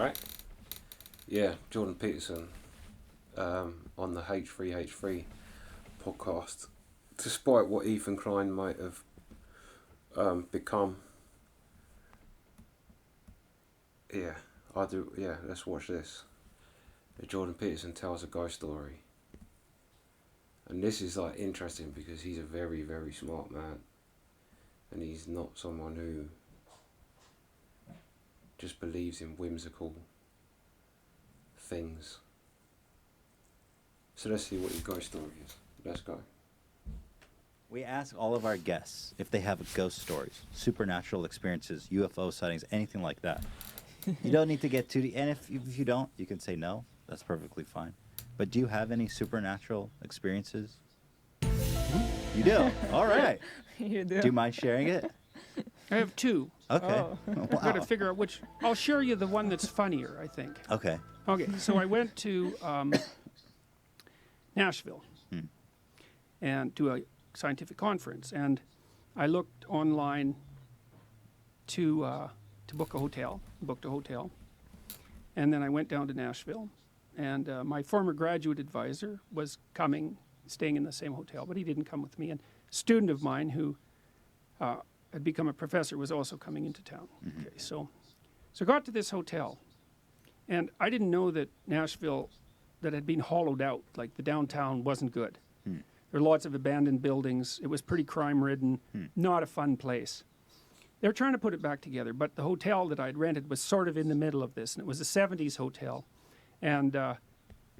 right? Yeah, Jordan Peterson on the H3H3 podcast. Despite what Ethan Klein might have become, yeah, I do. Yeah, let's watch this. Jordan Peterson tells a ghost story, and this is like interesting because he's a very, very smart man, and he's not someone who just believes in whimsical things. So let's see what his ghost story is. Let's go. We ask all of our guests if they have ghost stories, supernatural experiences, UFO sightings, anything like that. You don't need to get too deep, and if you don't, you can say no. That's perfectly fine. But do you have any supernatural experiences? You do? All right. You do. Do you mind sharing it? I have two. Okay. Oh. Wow. I've got to figure out which. I'll share you the one that's funnier, I think. Okay. Okay, so I went to Nashville and to a scientific conference, and I looked online to book a hotel. Booked a hotel, and then I went down to Nashville, and my former graduate advisor was coming, staying in the same hotel, but he didn't come with me. And a student of mine who had become a professor was also coming into town. Okay, so I got to this hotel, and I didn't know that Nashville, that had been hollowed out, like the downtown wasn't good. There were lots of abandoned buildings. It was pretty crime-ridden, not a fun place. They were trying to put it back together, but the hotel that I'd rented was sort of in the middle of this, and it was a 70s hotel. And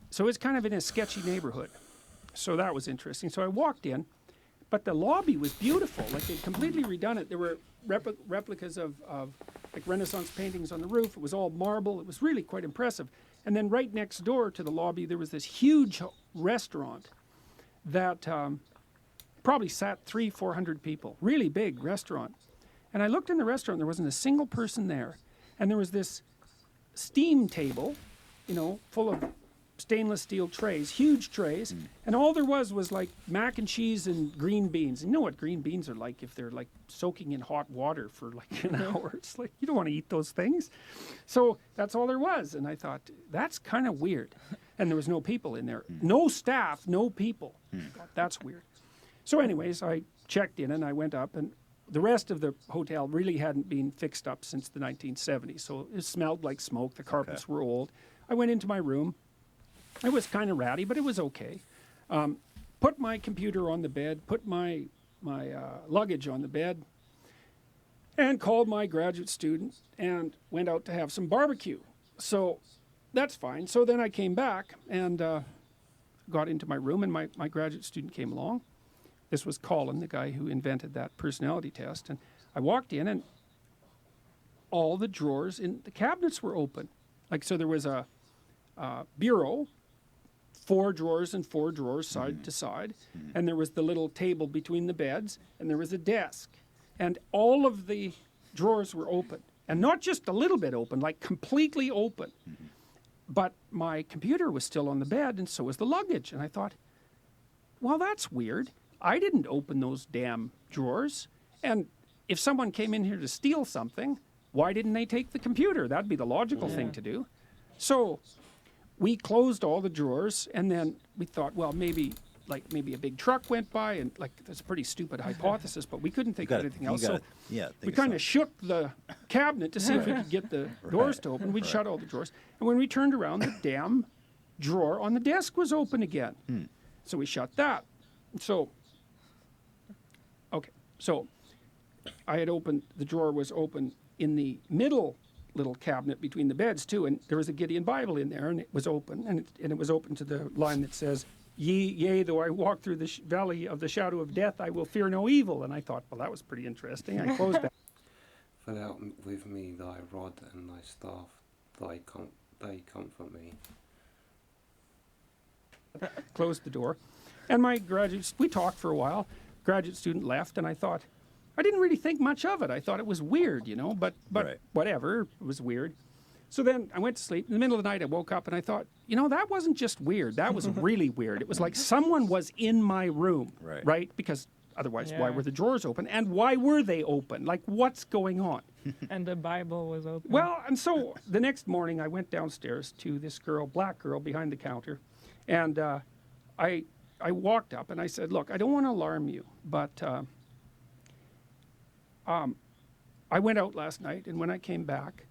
so it's kind of in a sketchy neighborhood. So that was interesting. So I walked in, but the lobby was beautiful. Like they'd completely redone it. There were replicas of like Renaissance paintings on the roof. It was all marble. It was really quite impressive. And then right next door to the lobby, there was this huge restaurant that probably sat 300-400 people. Really big restaurant. And I looked in the restaurant, there wasn't a single person there. And there was this steam table, you know, full of stainless steel trays, huge trays. And all there was like mac and cheese and green beans. And you know what green beans are like if they're like soaking in hot water for like an hour. It's like, you don't want to eat those things. So that's all there was. And I thought, that's kind of weird. And there was no people in there. No staff, no people. I thought, that's weird. So anyways, I checked in and I went up, and the rest of the hotel really hadn't been fixed up since the 1970s, so it smelled like smoke. The carpets were old. I went into my room. It was kind of ratty, but it was okay. Put my computer on the bed, put my luggage on the bed, and called my graduate student and went out to have some barbecue. So that's fine. So then I came back and got into my room, and my graduate student came along. This was Colin, the guy who invented that personality test. And I walked in, and all the drawers in the cabinets were open. Like, so there was a bureau, 4 drawers and 4 drawers side to side. And there was the little table between the beds, and there was a desk. And all of the drawers were open. And not just a little bit open, like completely open. But my computer was still on the bed, and so was the luggage. And I thought, well, that's weird. I didn't open those damn drawers. And if someone came in here to steal something, why didn't they take the computer? That'd be the logical thing to do. So we closed all the drawers, and then we thought, well, maybe a big truck went by, and like that's a pretty stupid hypothesis, but we couldn't think of anything else. So we kind of shook the cabinet to see if we could get the doors to open. We'd shut all the drawers. And when we turned around, the damn drawer on the desk was open again. So we shut that. So I had opened, the drawer was open in the middle little cabinet between the beds too, and there was a Gideon Bible in there, and it was open, and it was open to the line that says, yea, though I walk through the valley of the shadow of death, I will fear no evil. And I thought, well, that was pretty interesting. I closed that. Fill out with me thy rod and thy staff, they comfort me. Closed the door. And we talked for a while. Graduate student left, and I thought, I didn't really think much of it. I thought it was weird, you know, but whatever, it was weird. So then I went to sleep. In the middle of the night, I woke up and I thought, you know, that wasn't just weird. That was really weird. It was like someone was in my room, right? Because Otherwise, why Yeah. were the drawers open? And why were they open? Like, what's going on? And the Bible was open. Well, and so the next morning I went downstairs to this girl, black girl, behind the counter, and I walked up and I said, "Look, I don't want to alarm you, but I went out last night, and when I came back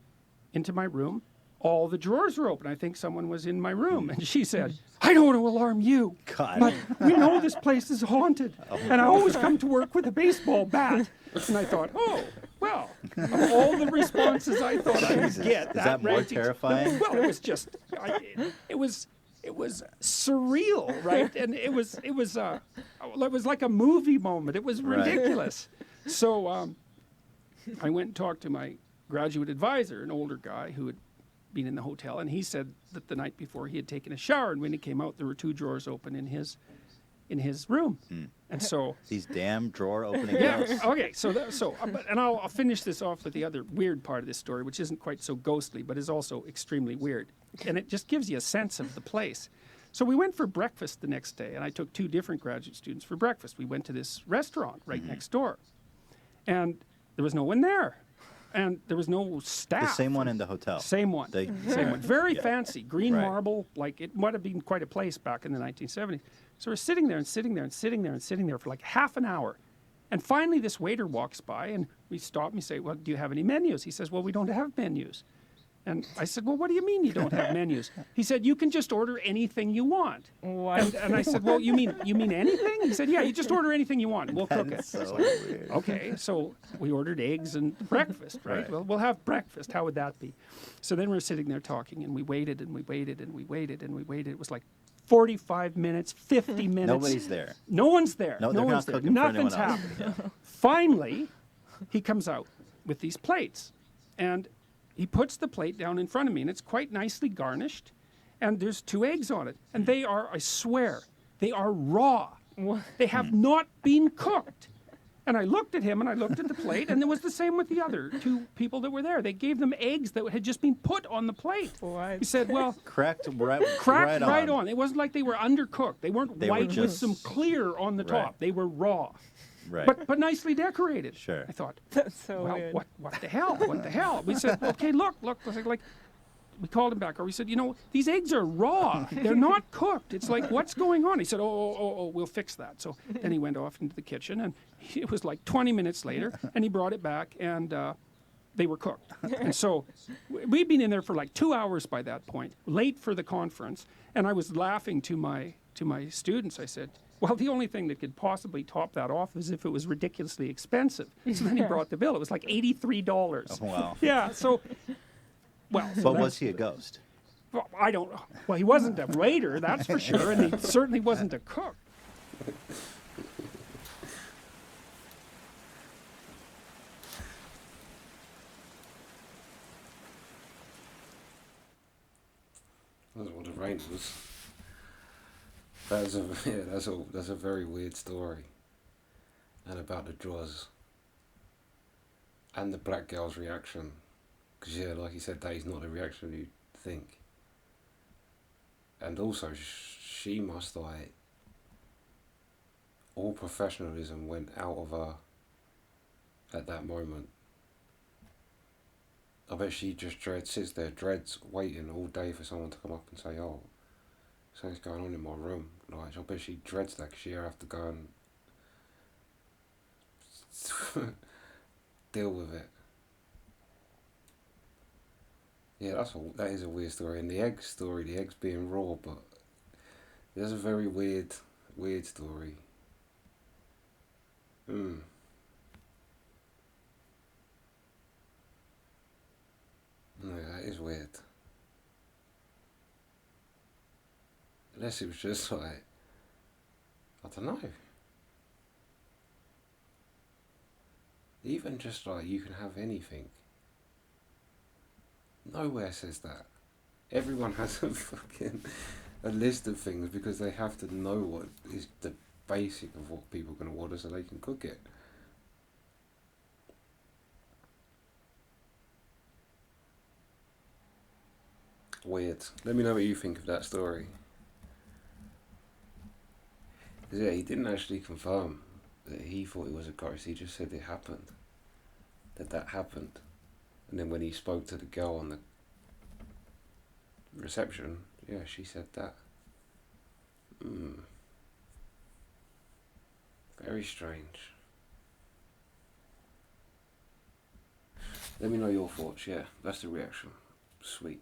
into my room, all the drawers were open. I think someone was in my room." And she said, "I don't want to alarm you, God. but we know this place is haunted, and I always come to work with a baseball bat." And I thought, oh, well, of all the responses I thought I would Jesus. get, Is that more ranked- terrifying? Well, it was just, it was surreal, right? And it was like a movie moment. It was Right. ridiculous. So I went and talked to my graduate advisor, an older guy who had been in the hotel, and he said that the night before he had taken a shower, and when he came out, there were 2 drawers open in his room. And so These damn drawer opening yeah. ghosts. Okay. And I'll finish this off with the other weird part of this story, which isn't quite so ghostly, but is also extremely weird, and it just gives you a sense of the place. So we went for breakfast the next day, and I took 2 different graduate students for breakfast. We went to this restaurant right next door, and there was no one there, and there was no staff. The same one in the hotel. Same one. They- Same one. Very Yeah. fancy, green Right. marble. Like it might have been quite a place back in the 1970s. So we're sitting there and sitting there and sitting there and sitting there for like half an hour. And finally, this waiter walks by and we stop and we say, "Well, do you have any menus?" He says, "Well, we don't have menus." And I said, "Well, what do you mean you don't have menus?" He said, "You can just order anything you want." What? And I said, "Well, you mean anything?" He said, "Yeah, you just order anything you want and we'll cook it." That's so weird. Okay, so we ordered eggs and breakfast, right? Right. Well, we'll have breakfast. How would that be? So then we're sitting there talking, and we waited and we waited and we waited and we waited. It was like 45 minutes, 50 minutes. Nobody's there. No one's there. No, No they're one's not there. cooking for Nothing's anyone else. happening. Finally, he comes out with these plates, and he puts the plate down in front of me, and it's quite nicely garnished, and there's 2 eggs on it, and they are, I swear, they are raw. What? They have not been cooked. And I looked at him and I looked at the plate, and it was the same with the other 2 people that were there. They gave them eggs that had just been put on the plate. What? He said, "Well, Cracked right, cracked right on. on. It wasn't like they were undercooked. They weren't They were white with just- some clear on the Right. top. They were raw, Right. but nicely decorated." Sure. I thought, That's so well, weird. what the hell? What the hell? We said, "Okay, look." I was like, we called him back, or we said, "These eggs are raw. They're not cooked. It's like, what's going on?" He said, oh, we'll fix that." So then he went off into the kitchen, and it was like 20 minutes later, and he brought it back, and they were cooked. And so we'd been in there for like 2 hours by that point, late for the conference, and I was laughing to my students. I said, "Well, the only thing that could possibly top that off is if it was ridiculously expensive." So then he brought the bill. It was like $83. Oh, wow. Yeah, so, well. so But that's- was he a ghost? well, I don't know. Well, he wasn't a waiter, that's for sure, and he certainly wasn't a cook. That's what the rain was. That's a yeah, that's a very weird story. And about the drawers. And the black girl's reaction. Because yeah, like you said, that is not the reaction you'd think. And also, she must like. All professionalism went out of her. At that moment. I bet she just sits there, dreads, waiting all day for someone to come up and say, "Oh, something's going on in my room." Like, I bet she dreads that 'cause she'll have to go and deal with it. Yeah, that is a weird story. And the egg story, the eggs being raw, but there's a very weird story. No, that is weird. Unless it was just like, I don't know. Even just like you can have anything. Nowhere says that. Everyone has a list of things because they have to know what is the basic of what people are going to order so they can cook it. Weird. Let me know what you think of that story. 'Cause yeah, he didn't actually confirm that he thought it was a ghost. He just said it happened. That happened. And then when he spoke to the girl on the reception, yeah, she said that. Very strange. Let me know your thoughts. Yeah, that's the reaction. Sweet.